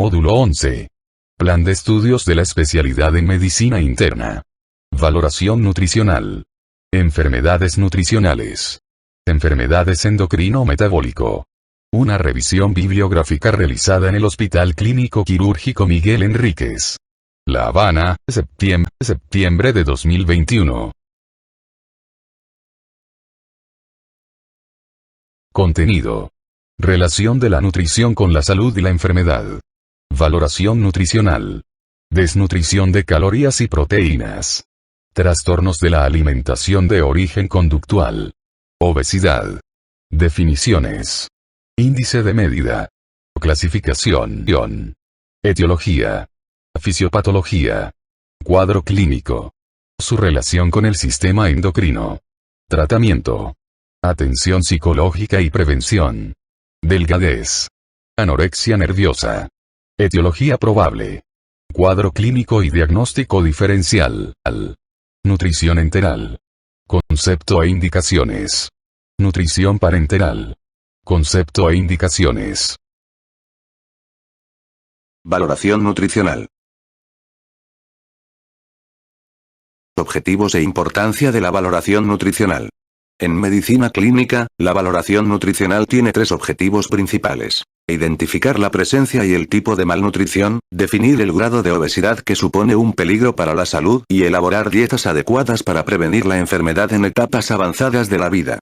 Módulo 11. Plan de estudios de la especialidad en medicina interna. Valoración nutricional. Enfermedades nutricionales. Enfermedades endocrino-metabólico. Una revisión bibliográfica realizada en el Hospital Clínico Quirúrgico Miguel Enríquez. La Habana, septiembre de 2021. Contenido. Relación de la nutrición con la salud y la enfermedad. Valoración nutricional. Desnutrición de calorías y proteínas. Trastornos de la alimentación de origen conductual. Obesidad. Definiciones. Índice de medida. Clasificación. Etiología. Fisiopatología. Cuadro clínico. Su relación con el sistema endocrino. Tratamiento. Atención psicológica y prevención. Delgadez. Anorexia nerviosa. Etiología probable. Cuadro clínico y diagnóstico diferencial. Nutrición enteral. Concepto e indicaciones. Nutrición parenteral. Concepto e indicaciones. Valoración nutricional. Objetivos e importancia de la valoración nutricional. En medicina clínica, la valoración nutricional tiene tres objetivos principales. Identificar la presencia y el tipo de malnutrición, definir el grado de obesidad que supone un peligro para la salud y elaborar dietas adecuadas para prevenir la enfermedad en etapas avanzadas de la vida.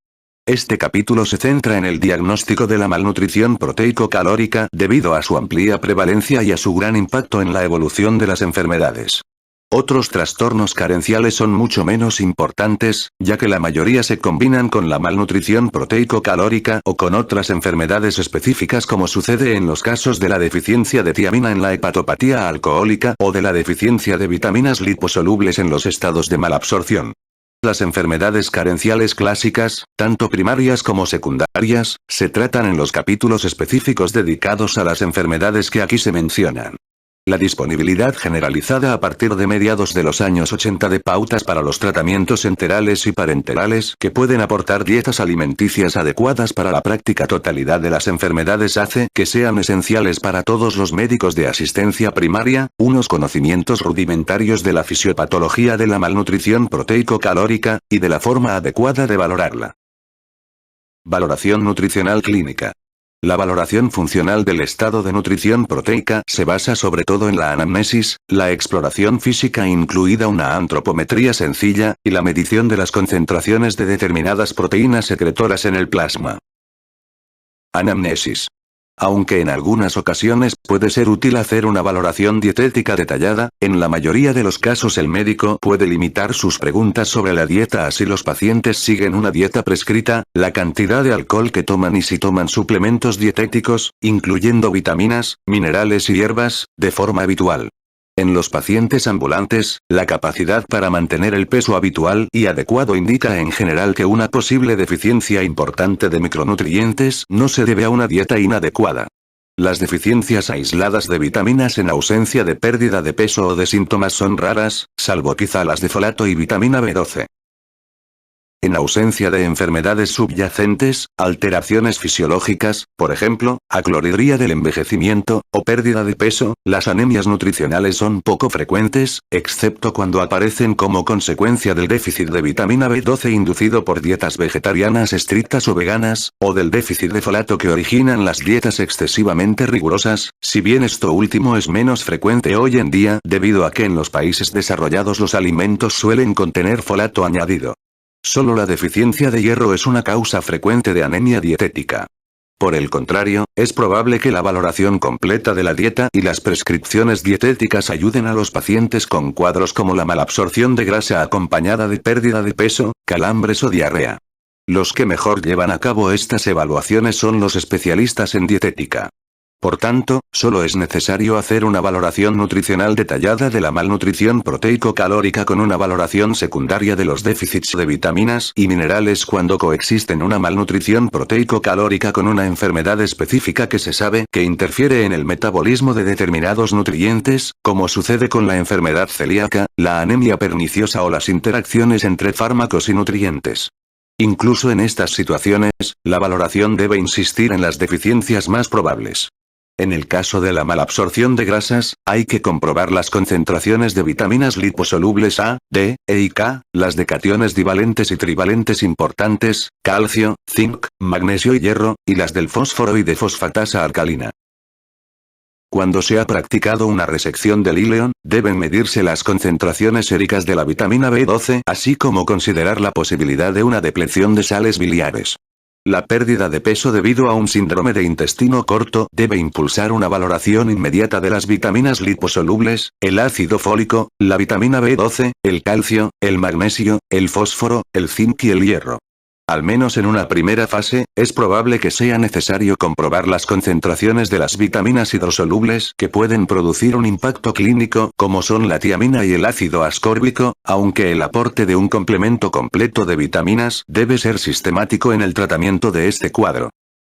Este capítulo se centra en el diagnóstico de la malnutrición proteico-calórica debido a su amplia prevalencia y a su gran impacto en la evolución de las enfermedades. Otros trastornos carenciales son mucho menos importantes, ya que la mayoría se combinan con la malnutrición proteico-calórica o con otras enfermedades específicas como sucede en los casos de la deficiencia de tiamina en la hepatopatía alcohólica o de la deficiencia de vitaminas liposolubles en los estados de malabsorción. Las enfermedades carenciales clásicas, tanto primarias como secundarias, se tratan en los capítulos específicos dedicados a las enfermedades que aquí se mencionan. La disponibilidad generalizada a partir de mediados de los años 80 de pautas para los tratamientos enterales y parenterales que pueden aportar dietas alimenticias adecuadas para la práctica totalidad de las enfermedades hace que sean esenciales para todos los médicos de asistencia primaria, unos conocimientos rudimentarios de la fisiopatología de la malnutrición proteico-calórica, y de la forma adecuada de valorarla. Valoración nutricional clínica. La valoración funcional del estado de nutrición proteica se basa sobre todo en la anamnesis, la exploración física incluida una antropometría sencilla, y la medición de las concentraciones de determinadas proteínas secretoras en el plasma. Anamnesis. Aunque en algunas ocasiones puede ser útil hacer una valoración dietética detallada, en la mayoría de los casos el médico puede limitar sus preguntas sobre la dieta a si los pacientes siguen una dieta prescrita, la cantidad de alcohol que toman y si toman suplementos dietéticos, incluyendo vitaminas, minerales y hierbas, de forma habitual. En los pacientes ambulantes, la capacidad para mantener el peso habitual y adecuado indica en general que una posible deficiencia importante de micronutrientes no se debe a una dieta inadecuada. Las deficiencias aisladas de vitaminas en ausencia de pérdida de peso o de síntomas son raras, salvo quizá las de folato y vitamina B12. En ausencia de enfermedades subyacentes, alteraciones fisiológicas, por ejemplo, acloridría del envejecimiento, o pérdida de peso, las anemias nutricionales son poco frecuentes, excepto cuando aparecen como consecuencia del déficit de vitamina B12 inducido por dietas vegetarianas estrictas o veganas, o del déficit de folato que originan las dietas excesivamente rigurosas, si bien esto último es menos frecuente hoy en día debido a que en los países desarrollados los alimentos suelen contener folato añadido. Solo la deficiencia de hierro es una causa frecuente de anemia dietética. Por el contrario, es probable que la valoración completa de la dieta y las prescripciones dietéticas ayuden a los pacientes con cuadros como la malabsorción de grasa acompañada de pérdida de peso, calambres o diarrea. Los que mejor llevan a cabo estas evaluaciones son los especialistas en dietética. Por tanto, solo es necesario hacer una valoración nutricional detallada de la malnutrición proteico-calórica con una valoración secundaria de los déficits de vitaminas y minerales cuando coexisten una malnutrición proteico-calórica con una enfermedad específica que se sabe que interfiere en el metabolismo de determinados nutrientes, como sucede con la enfermedad celíaca, la anemia perniciosa o las interacciones entre fármacos y nutrientes. Incluso en estas situaciones, la valoración debe insistir en las deficiencias más probables. En el caso de la malabsorción de grasas, hay que comprobar las concentraciones de vitaminas liposolubles A, D, E y K, las de cationes divalentes y trivalentes importantes, calcio, zinc, magnesio y hierro, y las del fósforo y de fosfatasa alcalina. Cuando se ha practicado una resección del íleon, deben medirse las concentraciones séricas de la vitamina B12, así como considerar la posibilidad de una depleción de sales biliares. La pérdida de peso debido a un síndrome de intestino corto debe impulsar una valoración inmediata de las vitaminas liposolubles, el ácido fólico, la vitamina B12, el calcio, el magnesio, el fósforo, el zinc y el hierro. Al menos en una primera fase, es probable que sea necesario comprobar las concentraciones de las vitaminas hidrosolubles que pueden producir un impacto clínico, como son la tiamina y el ácido ascórbico, aunque el aporte de un complemento completo de vitaminas debe ser sistemático en el tratamiento de este cuadro.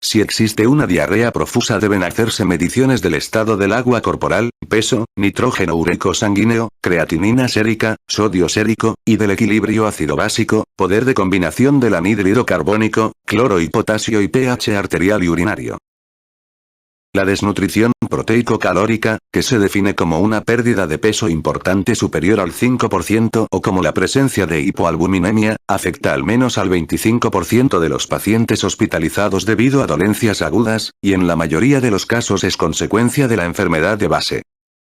Si existe una diarrea profusa deben hacerse mediciones del estado del agua corporal, peso, nitrógeno úrico sanguíneo, creatinina sérica, sodio sérico, y del equilibrio ácido-básico, poder de combinación del anhídrido carbónico, cloro y potasio y pH arterial y urinario. La desnutrición proteico-calórica, que se define como una pérdida de peso importante superior al 5% o como la presencia de hipoalbuminemia, afecta al menos al 25% de los pacientes hospitalizados debido a dolencias agudas, y en la mayoría de los casos es consecuencia de la enfermedad de base.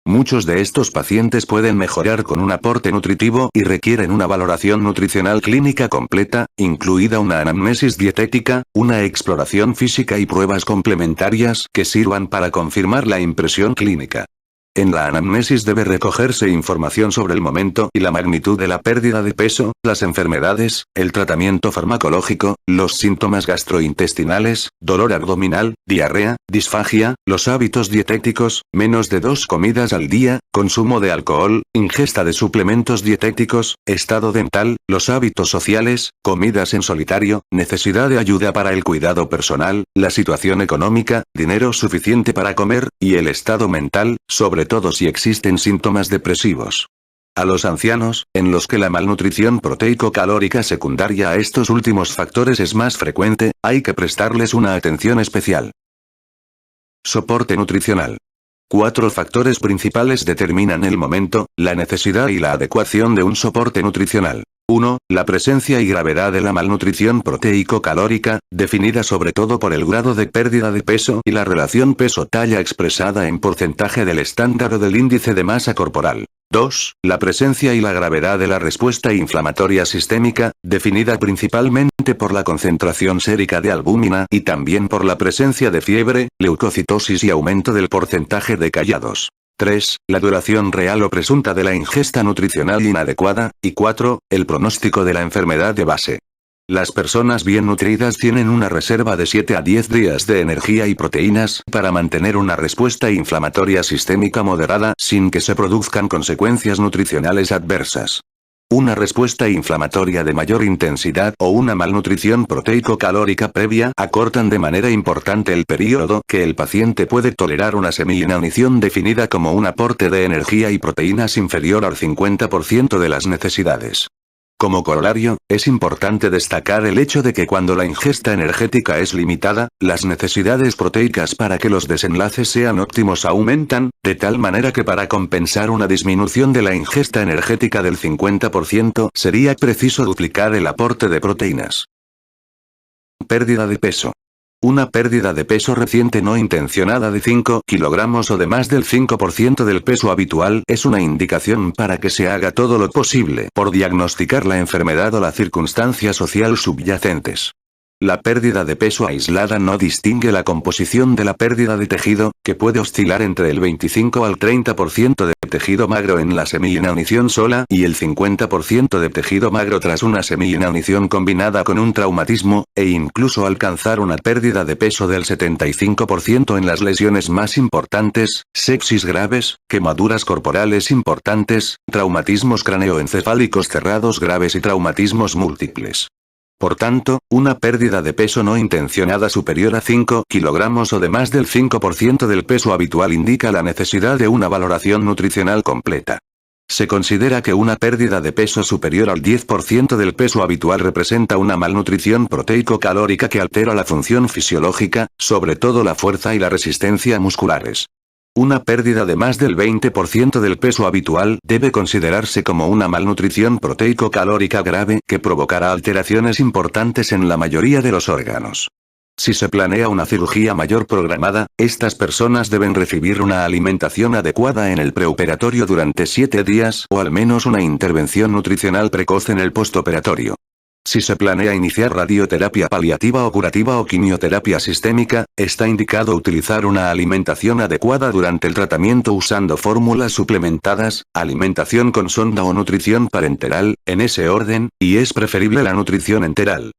Muchos de estos pacientes pueden mejorar con un aporte nutritivo y requieren una valoración nutricional clínica completa, incluida una anamnesis dietética, una exploración física y pruebas complementarias que sirvan para confirmar la impresión clínica. En la anamnesis debe recogerse información sobre el momento y la magnitud de la pérdida de peso, las enfermedades, el tratamiento farmacológico, los síntomas gastrointestinales, dolor abdominal, diarrea, disfagia, los hábitos dietéticos, menos de 2 comidas al día, consumo de alcohol, ingesta de suplementos dietéticos, estado dental, los hábitos sociales, comidas en solitario, necesidad de ayuda para el cuidado personal, la situación económica, dinero suficiente para comer, y el estado mental, sobre todo si existen síntomas depresivos. A los ancianos, en los que la malnutrición proteico-calórica secundaria a estos últimos factores es más frecuente, hay que prestarles una atención especial. Soporte nutricional. 4 factores principales determinan el momento, la necesidad y la adecuación de un soporte nutricional. 1. La presencia y gravedad de la malnutrición proteico-calórica, definida sobre todo por el grado de pérdida de peso y la relación peso-talla expresada en porcentaje del estándar o del índice de masa corporal. 2. La presencia y la gravedad de la respuesta inflamatoria sistémica, definida principalmente por la concentración sérica de albúmina y también por la presencia de fiebre, leucocitosis y aumento del porcentaje de callados. 3. La duración real o presunta de la ingesta nutricional inadecuada, y 4. El pronóstico de la enfermedad de base. Las personas bien nutridas tienen una reserva de 7 a 10 días de energía y proteínas para mantener una respuesta inflamatoria sistémica moderada sin que se produzcan consecuencias nutricionales adversas. Una respuesta inflamatoria de mayor intensidad o una malnutrición proteico-calórica previa acortan de manera importante el periodo que el paciente puede tolerar una semi-inanición definida como un aporte de energía y proteínas inferior al 50% de las necesidades. Como corolario, es importante destacar el hecho de que cuando la ingesta energética es limitada, las necesidades proteicas para que los desenlaces sean óptimos aumentan, de tal manera que para compensar una disminución de la ingesta energética del 50%, sería preciso duplicar el aporte de proteínas. Pérdida de peso. Una pérdida de peso reciente no intencionada de 5 kilogramos o de más del 5% del peso habitual es una indicación para que se haga todo lo posible por diagnosticar la enfermedad o la circunstancia social subyacentes. La pérdida de peso aislada no distingue la composición de la pérdida de tejido, que puede oscilar entre el 25 al 30% de tejido magro en la semi-inanición sola y el 50% de tejido magro tras una semi-inanición combinada con un traumatismo, e incluso alcanzar una pérdida de peso del 75% en las lesiones más importantes, sepsis graves, quemaduras corporales importantes, traumatismos craneoencefálicos cerrados graves y traumatismos múltiples. Por tanto, una pérdida de peso no intencionada superior a 5 kilogramos o de más del 5% del peso habitual indica la necesidad de una valoración nutricional completa. Se considera que una pérdida de peso superior al 10% del peso habitual representa una malnutrición proteico-calórica que altera la función fisiológica, sobre todo la fuerza y la resistencia musculares. Una pérdida de más del 20% del peso habitual debe considerarse como una malnutrición proteico-calórica grave que provocará alteraciones importantes en la mayoría de los órganos. Si se planea una cirugía mayor programada, estas personas deben recibir una alimentación adecuada en el preoperatorio durante 7 días o al menos una intervención nutricional precoz en el postoperatorio. Si se planea iniciar radioterapia paliativa o curativa o quimioterapia sistémica, está indicado utilizar una alimentación adecuada durante el tratamiento usando fórmulas suplementadas, alimentación con sonda o nutrición parenteral, en ese orden, y es preferible la nutrición enteral.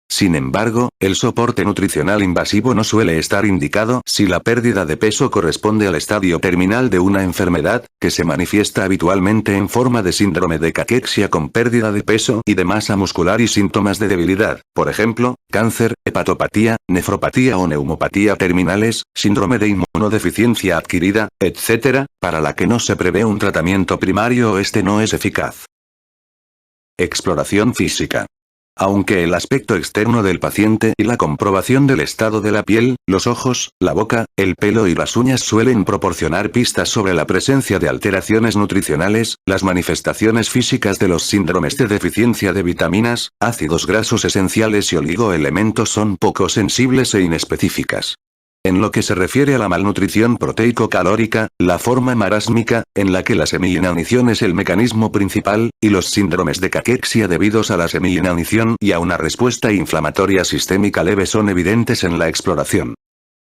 Sin embargo, el soporte nutricional invasivo no suele estar indicado si la pérdida de peso corresponde al estadio terminal de una enfermedad, que se manifiesta habitualmente en forma de síndrome de caquexia con pérdida de peso y de masa muscular y síntomas de debilidad, por ejemplo, cáncer, hepatopatía, nefropatía o neumopatía terminales, síndrome de inmunodeficiencia adquirida, etc., para la que no se prevé un tratamiento primario o este no es eficaz. Exploración física. Aunque el aspecto externo del paciente y la comprobación del estado de la piel, los ojos, la boca, el pelo y las uñas suelen proporcionar pistas sobre la presencia de alteraciones nutricionales, las manifestaciones físicas de los síndromes de deficiencia de vitaminas, ácidos grasos esenciales y oligoelementos son poco sensibles e inespecíficas. En lo que se refiere a la malnutrición proteico-calórica, la forma marásmica, en la que la semi-inanición es el mecanismo principal, y los síndromes de caquexia debidos a la semi-inanición y a una respuesta inflamatoria sistémica leve son evidentes en la exploración.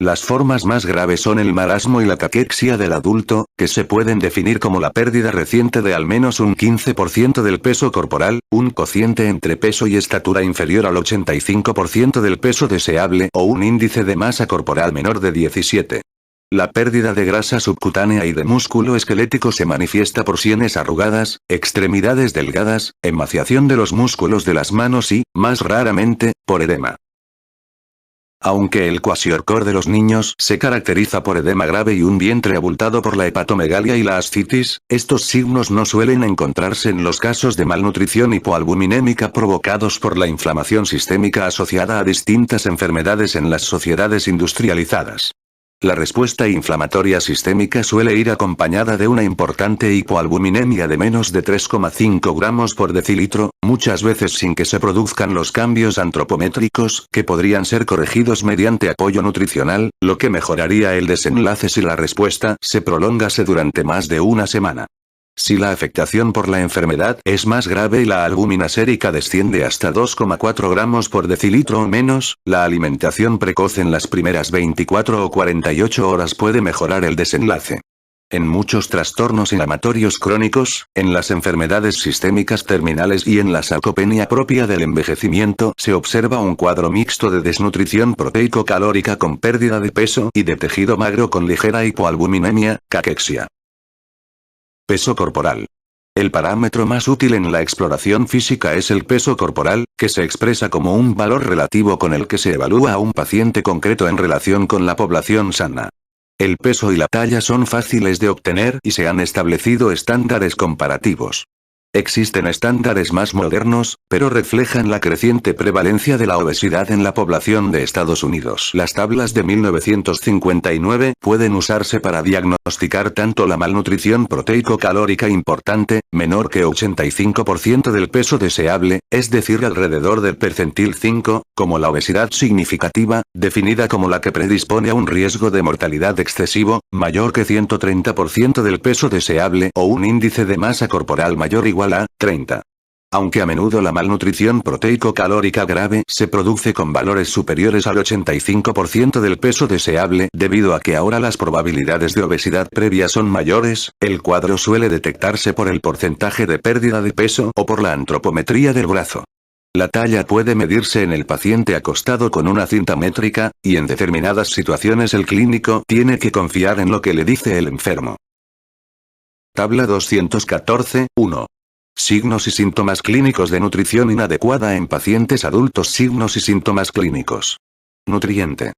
Las formas más graves son el marasmo y la caquexia del adulto, que se pueden definir como la pérdida reciente de al menos un 15% del peso corporal, un cociente entre peso y estatura inferior al 85% del peso deseable o un índice de masa corporal menor de 17. La pérdida de grasa subcutánea y de músculo esquelético se manifiesta por sienes arrugadas, extremidades delgadas, emaciación de los músculos de las manos y, más raramente, por edema. Aunque el kwashiorkor de los niños se caracteriza por edema grave y un vientre abultado por la hepatomegalia y la ascitis, estos signos no suelen encontrarse en los casos de malnutrición hipoalbuminémica provocados por la inflamación sistémica asociada a distintas enfermedades en las sociedades industrializadas. La respuesta inflamatoria sistémica suele ir acompañada de una importante hipoalbuminemia de menos de 3,5 gramos por decilitro, muchas veces sin que se produzcan los cambios antropométricos que podrían ser corregidos mediante apoyo nutricional, lo que mejoraría el desenlace si la respuesta se prolongase durante más de una semana. Si la afectación por la enfermedad es más grave y la albúmina sérica desciende hasta 2,4 gramos por decilitro o menos, la alimentación precoz en las primeras 24 o 48 horas puede mejorar el desenlace. En muchos trastornos inflamatorios crónicos, en las enfermedades sistémicas terminales y en la sarcopenia propia del envejecimiento se observa un cuadro mixto de desnutrición proteico-calórica con pérdida de peso y de tejido magro con ligera hipoalbuminemia, caquexia. Peso corporal. El parámetro más útil en la exploración física es el peso corporal, que se expresa como un valor relativo con el que se evalúa a un paciente concreto en relación con la población sana. El peso y la talla son fáciles de obtener y se han establecido estándares comparativos. Existen estándares más modernos, pero reflejan la creciente prevalencia de la obesidad en la población de Estados Unidos. Las tablas de 1959 pueden usarse para diagnosticar tanto la malnutrición proteico-calórica importante, menor que 85% del peso deseable, es decir alrededor del percentil 5, como la obesidad significativa, definida como la que predispone a un riesgo de mortalidad excesivo, mayor que 130% del peso deseable o un índice de masa corporal mayor o igual a 30. Aunque a menudo la malnutrición proteico-calórica grave se produce con valores superiores al 85% del peso deseable debido a que ahora las probabilidades de obesidad previa son mayores, el cuadro suele detectarse por el porcentaje de pérdida de peso o por la antropometría del brazo. La talla puede medirse en el paciente acostado con una cinta métrica, y en determinadas situaciones el clínico tiene que confiar en lo que le dice el enfermo. Tabla 214, 1. Signos y síntomas clínicos de nutrición inadecuada en pacientes adultos. Signos y síntomas clínicos. Nutriente.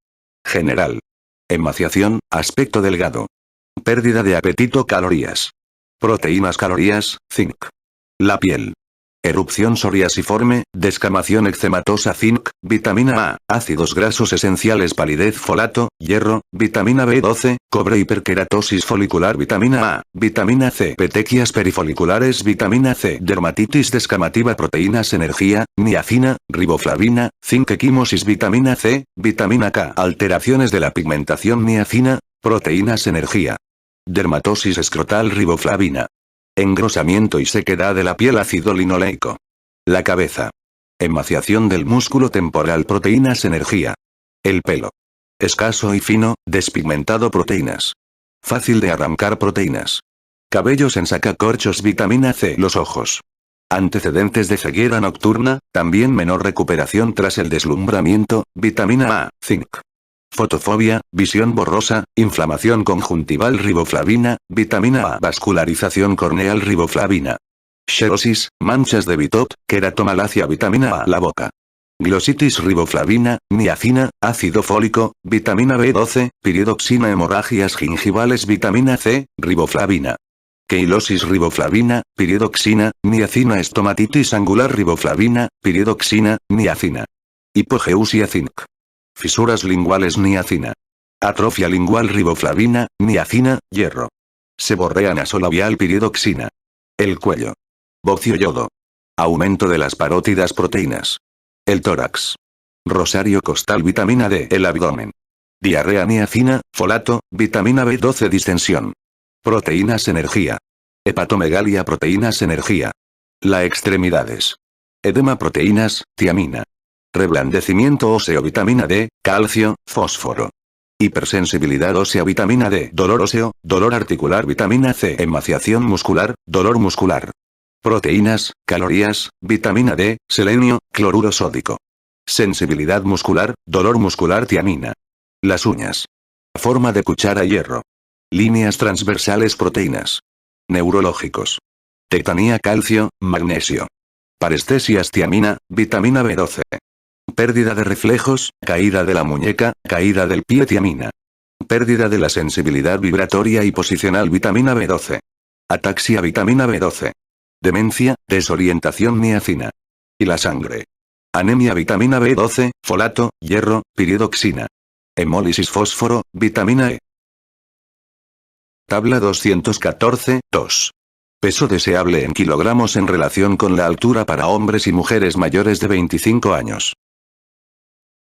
General. Emaciación, aspecto delgado. Pérdida de apetito. Calorías. Proteínas, calorías, zinc. La piel. Erupción psoriasiforme, descamación eczematosa, zinc, vitamina A, ácidos grasos esenciales, palidez, folato, hierro, vitamina B12, cobre, hiperkeratosis folicular, vitamina A, vitamina C, petequias perifoliculares, vitamina C, dermatitis descamativa, proteínas, energía, niacina, riboflavina, zinc, equimosis, vitamina C, vitamina K, alteraciones de la pigmentación, niacina, proteínas, energía. Dermatosis escrotal, riboflavina. Engrosamiento y sequedad de la piel, ácido linoleico. La cabeza. Emaciación del músculo temporal, proteínas, energía. El pelo. Escaso y fino, despigmentado, proteínas. Fácil de arrancar, proteínas. Cabellos en sacacorchos, vitamina C. Los ojos. Antecedentes de ceguera nocturna, también menor recuperación tras el deslumbramiento, vitamina A, zinc. Fotofobia, visión borrosa, inflamación conjuntival, riboflavina, vitamina A, vascularización corneal, riboflavina. Xerosis, manchas de Bitot, queratomalacia, vitamina A, la boca. Glositis, riboflavina, niacina, ácido fólico, vitamina B12, piridoxina, hemorragias gingivales, vitamina C, riboflavina. Queilosis, riboflavina, piridoxina, niacina, estomatitis angular, riboflavina, piridoxina, niacina. Hipogeusia, zinc. Fisuras linguales, niacina. Atrofia lingual, riboflavina, niacina, hierro. Seborrea nasolabial, piridoxina. El cuello. Bocio, yodo. Aumento de las parótidas, proteínas. El tórax. Rosario costal, vitamina D. El abdomen. Diarrea, niacina, folato, vitamina B12, distensión. Proteínas, energía. Hepatomegalia, proteínas, energía. La extremidades. Edema, proteínas, tiamina. Reblandecimiento óseo, vitamina D, calcio, fósforo. Hipersensibilidad ósea, vitamina D, dolor óseo, dolor articular, vitamina C, emaciación muscular, dolor muscular. Proteínas, calorías, vitamina D, selenio, cloruro sódico. Sensibilidad muscular, dolor muscular, tiamina. Las uñas. Forma de cuchara, hierro. Líneas transversales, proteínas. Neurológicos. Tetanía, calcio, magnesio. Parestesias, tiamina, vitamina B12. Pérdida de reflejos, caída de la muñeca, caída del pie, tiamina. Pérdida de la sensibilidad vibratoria y posicional, vitamina B12. Ataxia, vitamina B12. Demencia, desorientación, niacina. Y la sangre. Anemia, vitamina B12, folato, hierro, piridoxina. Hemólisis, fósforo, vitamina E. Tabla 214, 2. Peso deseable en kilogramos en relación con la altura para hombres y mujeres mayores de 25 años.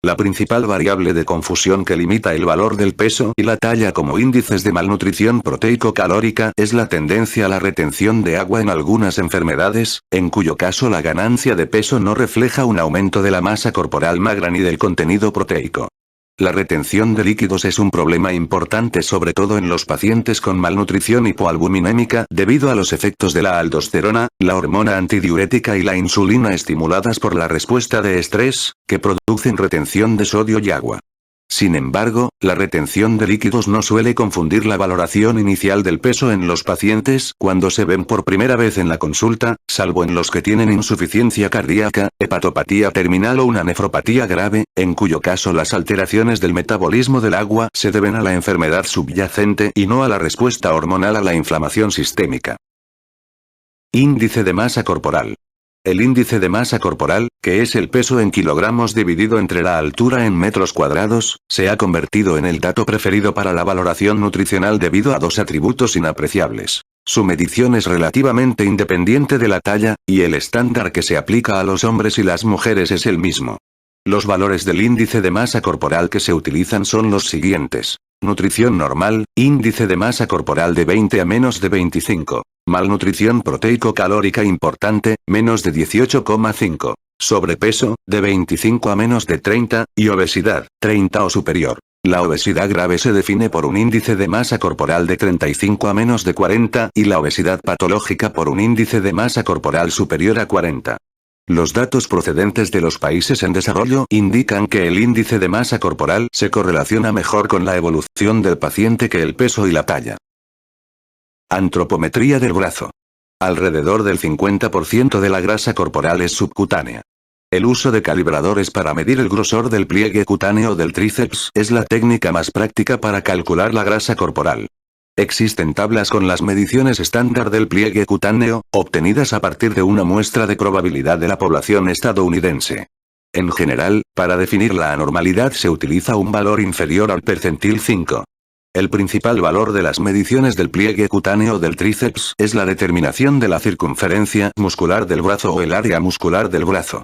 La principal variable de confusión que limita el valor del peso y la talla como índices de malnutrición proteico-calórica es la tendencia a la retención de agua en algunas enfermedades, en cuyo caso la ganancia de peso no refleja un aumento de la masa corporal magra ni del contenido proteico. La retención de líquidos es un problema importante sobre todo en los pacientes con malnutrición hipoalbuminémica debido a los efectos de la aldosterona, la hormona antidiurética y la insulina estimuladas por la respuesta de estrés, que producen retención de sodio y agua. Sin embargo, la retención de líquidos no suele confundir la valoración inicial del peso en los pacientes cuando se ven por primera vez en la consulta, salvo en los que tienen insuficiencia cardíaca, hepatopatía terminal o una nefropatía grave, en cuyo caso las alteraciones del metabolismo del agua se deben a la enfermedad subyacente y no a la respuesta hormonal a la inflamación sistémica. Índice de masa corporal. El índice de masa corporal, que es el peso en kilogramos dividido entre la altura en metros cuadrados, se ha convertido en el dato preferido para la valoración nutricional debido a dos atributos inapreciables. Su medición es relativamente independiente de la talla, y el estándar que se aplica a los hombres y las mujeres es el mismo. Los valores del índice de masa corporal que se utilizan son los siguientes. Nutrición normal, índice de masa corporal de 20 a menos de 25. Malnutrición proteico-calórica importante, menos de 18,5. Sobrepeso, de 25 a menos de 30, y obesidad, 30 o superior. La obesidad grave se define por un índice de masa corporal de 35 a menos de 40 y la obesidad patológica por un índice de masa corporal superior a 40. Los datos procedentes de los países en desarrollo indican que el índice de masa corporal se correlaciona mejor con la evolución del paciente que el peso y la talla. Antropometría del brazo. Alrededor del 50% de la grasa corporal es subcutánea. El uso de calibradores para medir el grosor del pliegue cutáneo del tríceps es la técnica más práctica para calcular la grasa corporal. Existen tablas con las mediciones estándar del pliegue cutáneo, obtenidas a partir de una muestra de probabilidad de la población estadounidense. En general, para definir la anormalidad se utiliza un valor inferior al percentil 5. El principal valor de las mediciones del pliegue cutáneo del tríceps es la determinación de la circunferencia muscular del brazo o el área muscular del brazo.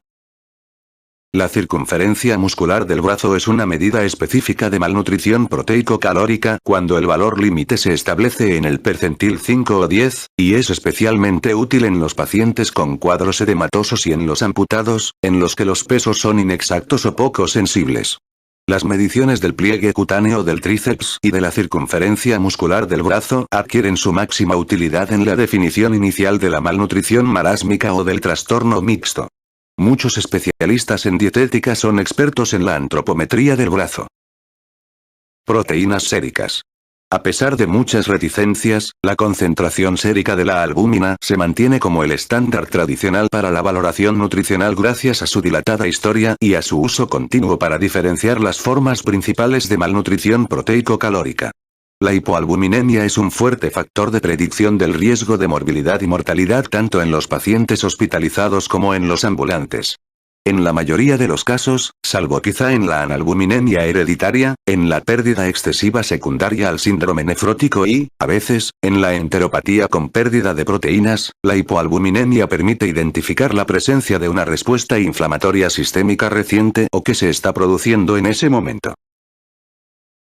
La circunferencia muscular del brazo es una medida específica de malnutrición proteico-calórica cuando el valor límite se establece en el percentil 5 o 10, y es especialmente útil en los pacientes con cuadros edematosos y en los amputados, en los que los pesos son inexactos o poco sensibles. Las mediciones del pliegue cutáneo del tríceps y de la circunferencia muscular del brazo adquieren su máxima utilidad en la definición inicial de la malnutrición marásmica o del trastorno mixto. Muchos especialistas en dietética son expertos en la antropometría del brazo. Proteínas séricas. A pesar de muchas reticencias, la concentración sérica de la albúmina se mantiene como el estándar tradicional para la valoración nutricional gracias a su dilatada historia y a su uso continuo para diferenciar las formas principales de malnutrición proteico-calórica. La hipoalbuminemia es un fuerte factor de predicción del riesgo de morbilidad y mortalidad tanto en los pacientes hospitalizados como en los ambulantes. En la mayoría de los casos, salvo quizá en la analbuminemia hereditaria, en la pérdida excesiva secundaria al síndrome nefrótico y, a veces, en la enteropatía con pérdida de proteínas, la hipoalbuminemia permite identificar la presencia de una respuesta inflamatoria sistémica reciente o que se está produciendo en ese momento.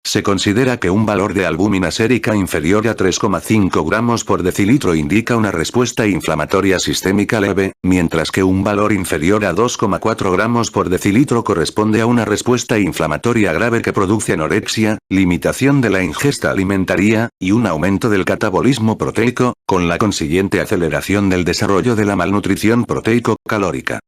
Se considera que un valor de albúmina sérica inferior a 3,5 gramos por decilitro indica una respuesta inflamatoria sistémica leve, mientras que un valor inferior a 2,4 gramos por decilitro corresponde a una respuesta inflamatoria grave que produce anorexia, limitación de la ingesta alimentaria, y un aumento del catabolismo proteico, con la consiguiente aceleración del desarrollo de la malnutrición proteico-calórica.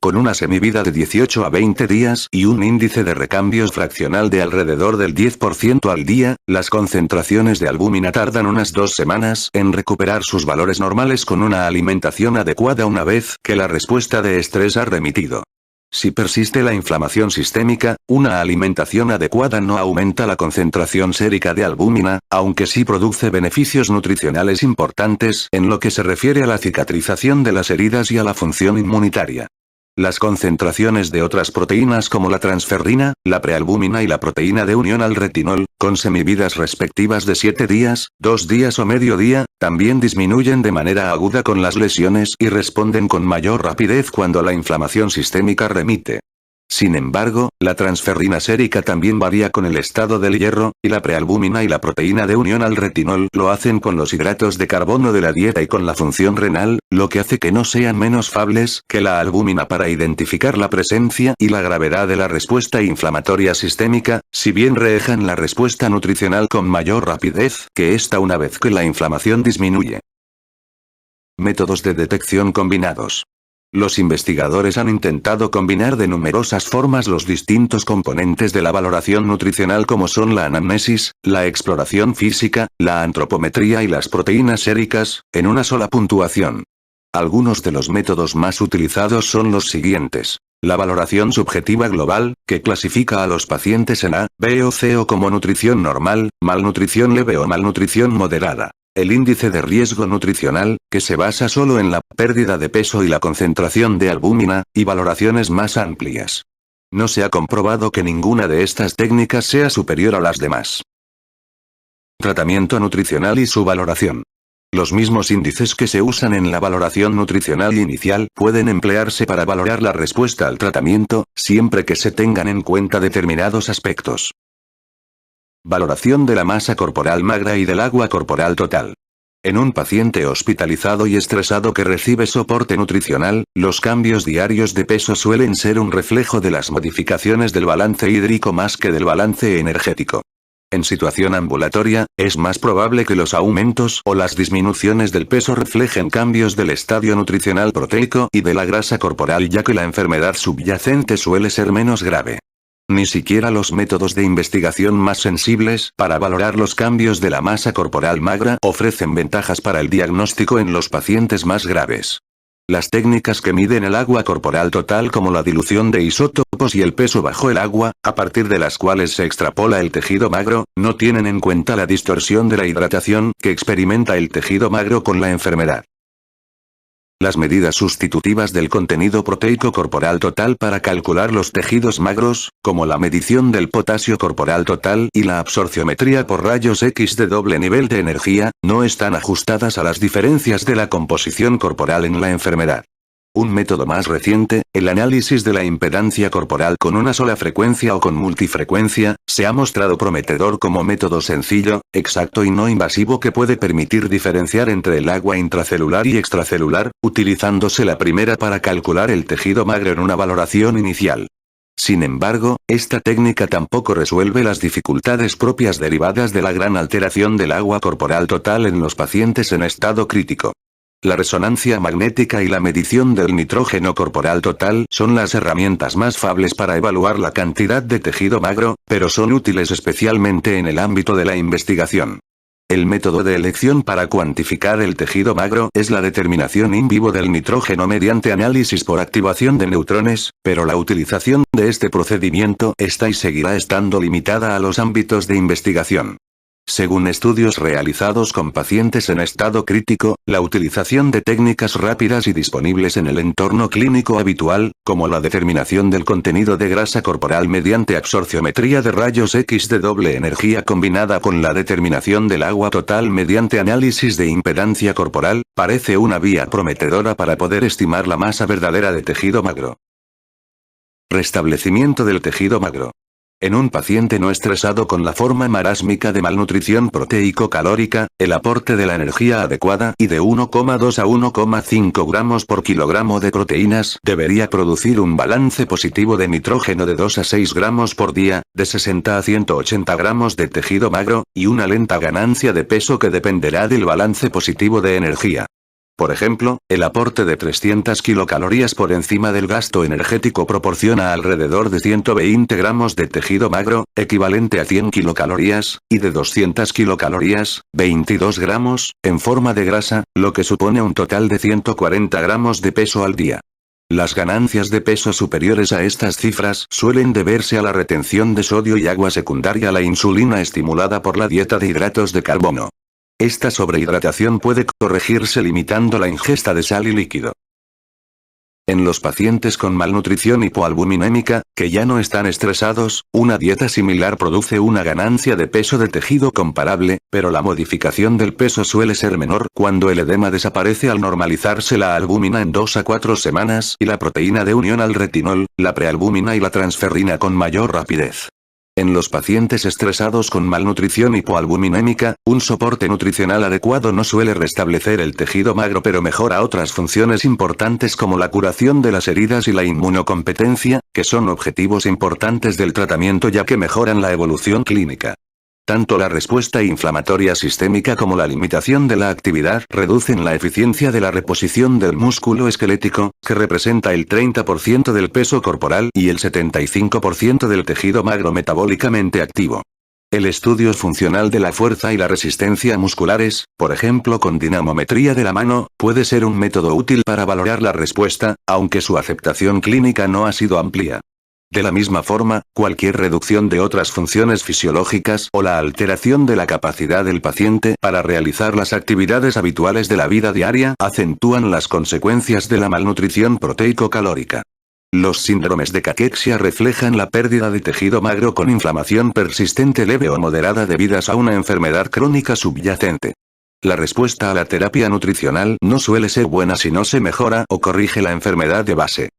Con una semivida de 18 a 20 días y un índice de recambios fraccional de alrededor del 10% al día, las concentraciones de albúmina tardan unas 2 semanas en recuperar sus valores normales con una alimentación adecuada una vez que la respuesta de estrés ha remitido. Si persiste la inflamación sistémica, una alimentación adecuada no aumenta la concentración sérica de albúmina, aunque sí produce beneficios nutricionales importantes en lo que se refiere a la cicatrización de las heridas y a la función inmunitaria. Las concentraciones de otras proteínas como la transferrina, la prealbúmina y la proteína de unión al retinol, con semividas respectivas de 7 días, 2 días o medio día, también disminuyen de manera aguda con las lesiones y responden con mayor rapidez cuando la inflamación sistémica remite. Sin embargo, la transferrina sérica también varía con el estado del hierro, y la prealbúmina y la proteína de unión al retinol lo hacen con los hidratos de carbono de la dieta y con la función renal, lo que hace que no sean menos fiables que la albúmina para identificar la presencia y la gravedad de la respuesta inflamatoria sistémica, si bien reejan la respuesta nutricional con mayor rapidez que esta una vez que la inflamación disminuye. Métodos de detección combinados. Los investigadores han intentado combinar de numerosas formas los distintos componentes de la valoración nutricional como son la anamnesis, la exploración física, la antropometría y las proteínas séricas, en una sola puntuación. Algunos de los métodos más utilizados son los siguientes. La valoración subjetiva global, que clasifica a los pacientes en A, B o C o como nutrición normal, malnutrición leve o malnutrición moderada. El índice de riesgo nutricional, que se basa solo en la pérdida de peso y la concentración de albúmina, y valoraciones más amplias. No se ha comprobado que ninguna de estas técnicas sea superior a las demás. Tratamiento nutricional y su valoración. Los mismos índices que se usan en la valoración nutricional inicial pueden emplearse para valorar la respuesta al tratamiento, siempre que se tengan en cuenta determinados aspectos. Valoración de la masa corporal magra y del agua corporal total. En un paciente hospitalizado y estresado que recibe soporte nutricional, los cambios diarios de peso suelen ser un reflejo de las modificaciones del balance hídrico más que del balance energético. En situación ambulatoria, es más probable que los aumentos o las disminuciones del peso reflejen cambios del estadio nutricional proteico y de la grasa corporal, ya que la enfermedad subyacente suele ser menos grave. Ni siquiera los métodos de investigación más sensibles para valorar los cambios de la masa corporal magra ofrecen ventajas para el diagnóstico en los pacientes más graves. Las técnicas que miden el agua corporal total como la dilución de isótopos y el peso bajo el agua, a partir de las cuales se extrapola el tejido magro, no tienen en cuenta la distorsión de la hidratación que experimenta el tejido magro con la enfermedad. Las medidas sustitutivas del contenido proteico corporal total para calcular los tejidos magros, como la medición del potasio corporal total y la absorciometría por rayos X de doble nivel de energía, no están ajustadas a las diferencias de la composición corporal en la enfermedad. Un método más reciente, el análisis de la impedancia corporal con una sola frecuencia o con multifrecuencia, se ha mostrado prometedor como método sencillo, exacto y no invasivo que puede permitir diferenciar entre el agua intracelular y extracelular, utilizándose la primera para calcular el tejido magro en una valoración inicial. Sin embargo, esta técnica tampoco resuelve las dificultades propias derivadas de la gran alteración del agua corporal total en los pacientes en estado crítico. La resonancia magnética y la medición del nitrógeno corporal total son las herramientas más fiables para evaluar la cantidad de tejido magro, pero son útiles especialmente en el ámbito de la investigación. El método de elección para cuantificar el tejido magro es la determinación in vivo del nitrógeno mediante análisis por activación de neutrones, pero la utilización de este procedimiento está y seguirá estando limitada a los ámbitos de investigación. Según estudios realizados con pacientes en estado crítico, la utilización de técnicas rápidas y disponibles en el entorno clínico habitual, como la determinación del contenido de grasa corporal mediante absorciometría de rayos X de doble energía combinada con la determinación del agua total mediante análisis de impedancia corporal, parece una vía prometedora para poder estimar la masa verdadera de tejido magro. Restablecimiento del tejido magro. En un paciente no estresado con la forma marásmica de malnutrición proteico-calórica, el aporte de la energía adecuada y de 1,2 a 1,5 gramos por kilogramo de proteínas debería producir un balance positivo de nitrógeno de 2 a 6 gramos por día, de 60 a 180 gramos de tejido magro, y una lenta ganancia de peso que dependerá del balance positivo de energía. Por ejemplo, el aporte de 300 kilocalorías por encima del gasto energético proporciona alrededor de 120 gramos de tejido magro, equivalente a 100 kilocalorías, y de 200 kilocalorías, 22 gramos, en forma de grasa, lo que supone un total de 140 gramos de peso al día. Las ganancias de peso superiores a estas cifras suelen deberse a la retención de sodio y agua secundaria a la insulina estimulada por la dieta de hidratos de carbono. Esta sobrehidratación puede corregirse limitando la ingesta de sal y líquido. En los pacientes con malnutrición hipoalbuminémica, que ya no están estresados, una dieta similar produce una ganancia de peso de tejido comparable, pero la modificación del peso suele ser menor cuando el edema desaparece al normalizarse la albúmina en 2 a 4 semanas y la proteína de unión al retinol, la prealbúmina y la transferrina con mayor rapidez. En los pacientes estresados con malnutrición hipoalbuminémica, un soporte nutricional adecuado no suele restablecer el tejido magro pero mejora otras funciones importantes como la curación de las heridas y la inmunocompetencia, que son objetivos importantes del tratamiento ya que mejoran la evolución clínica. Tanto la respuesta inflamatoria sistémica como la limitación de la actividad reducen la eficiencia de la reposición del músculo esquelético, que representa el 30% del peso corporal y el 75% del tejido magro metabólicamente activo. El estudio funcional de la fuerza y la resistencia musculares, por ejemplo con dinamometría de la mano, puede ser un método útil para valorar la respuesta, aunque su aceptación clínica no ha sido amplia. De la misma forma, cualquier reducción de otras funciones fisiológicas o la alteración de la capacidad del paciente para realizar las actividades habituales de la vida diaria acentúan las consecuencias de la malnutrición proteico-calórica. Los síndromes de caquexia reflejan la pérdida de tejido magro con inflamación persistente leve o moderada debidas a una enfermedad crónica subyacente. La respuesta a la terapia nutricional no suele ser buena si no se mejora o corrige la enfermedad de base.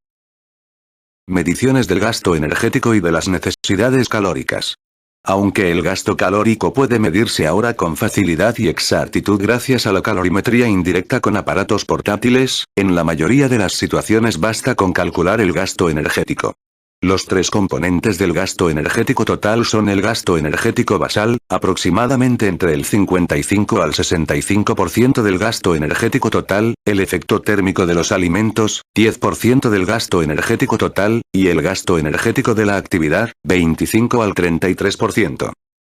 Mediciones del gasto energético y de las necesidades calóricas. Aunque el gasto calórico puede medirse ahora con facilidad y exactitud gracias a la calorimetría indirecta con aparatos portátiles, en la mayoría de las situaciones basta con calcular el gasto energético. Los tres componentes del gasto energético total son el gasto energético basal, aproximadamente entre el 55 al 65% del gasto energético total, el efecto térmico de los alimentos, 10% del gasto energético total, y el gasto energético de la actividad, 25 al 33%.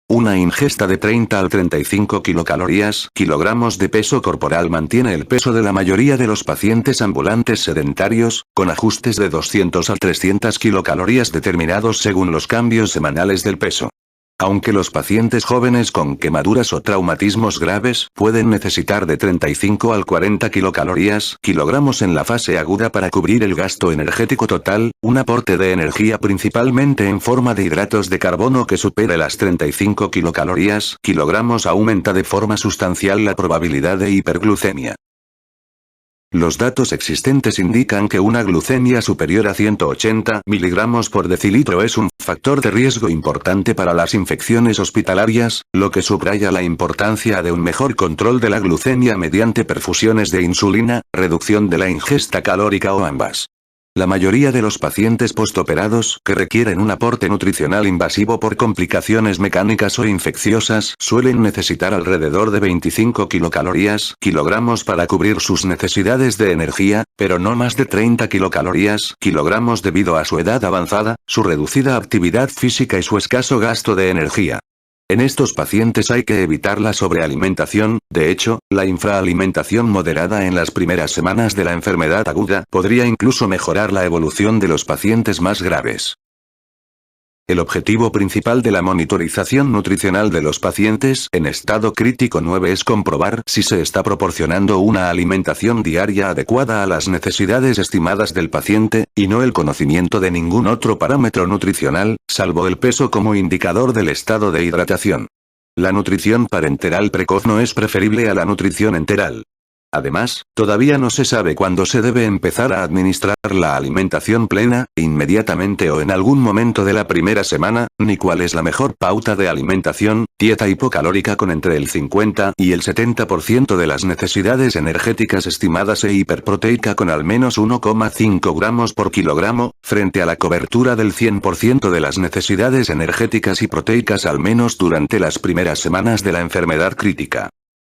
Una ingesta de 30 al 35 kilogramos de peso corporal mantiene el peso de la mayoría de los pacientes ambulantes sedentarios, con ajustes de 200 a 300 kilocalorías determinados según los cambios semanales del peso. Aunque los pacientes jóvenes con quemaduras o traumatismos graves pueden necesitar de 35 al 40 kilogramos en la fase aguda para cubrir el gasto energético total, un aporte de energía principalmente en forma de hidratos de carbono que supere las 35 kilogramos aumenta de forma sustancial la probabilidad de hiperglucemia. Los datos existentes indican que una glucemia superior a 180 miligramos por decilitro es un factor de riesgo importante para las infecciones hospitalarias, lo que subraya la importancia de un mejor control de la glucemia mediante perfusiones de insulina, reducción de la ingesta calórica o ambas. La mayoría de los pacientes postoperados que requieren un aporte nutricional invasivo por complicaciones mecánicas o infecciosas suelen necesitar alrededor de 25 kilogramos para cubrir sus necesidades de energía, pero no más de 30 kilogramos debido a su edad avanzada, su reducida actividad física y su escaso gasto de energía. En estos pacientes hay que evitar la sobrealimentación, de hecho, la infraalimentación moderada en las primeras semanas de la enfermedad aguda podría incluso mejorar la evolución de los pacientes más graves. El objetivo principal de la monitorización nutricional de los pacientes en estado crítico 9 es comprobar si se está proporcionando una alimentación diaria adecuada a las necesidades estimadas del paciente, y no el conocimiento de ningún otro parámetro nutricional, salvo el peso como indicador del estado de hidratación. La nutrición parenteral precoz no es preferible a la nutrición enteral. Además, todavía no se sabe cuándo se debe empezar a administrar la alimentación plena, inmediatamente o en algún momento de la primera semana, ni cuál es la mejor pauta de alimentación, dieta hipocalórica con entre el 50 y el 70% de las necesidades energéticas estimadas e hiperproteica con al menos 1,5 gramos por kilogramo, frente a la cobertura del 100% de las necesidades energéticas y proteicas al menos durante las primeras semanas de la enfermedad crítica.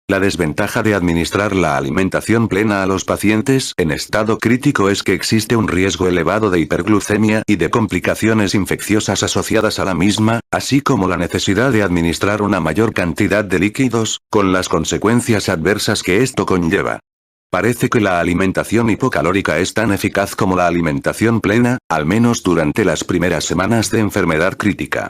La desventaja de administrar la alimentación plena a los pacientes en estado crítico es que existe un riesgo elevado de hiperglucemia y de complicaciones infecciosas asociadas a la misma, así como la necesidad de administrar una mayor cantidad de líquidos, con las consecuencias adversas que esto conlleva. Parece que la alimentación hipocalórica es tan eficaz como la alimentación plena, al menos durante las primeras semanas de enfermedad crítica.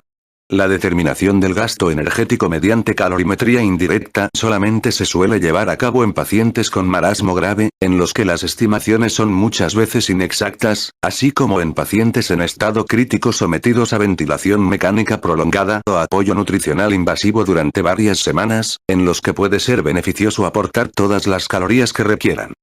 La determinación del gasto energético mediante calorimetría indirecta solamente se suele llevar a cabo en pacientes con marasmo grave, en los que las estimaciones son muchas veces inexactas, así como en pacientes en estado crítico sometidos a ventilación mecánica prolongada o apoyo nutricional invasivo durante varias semanas, en los que puede ser beneficioso aportar todas las calorías que requieran.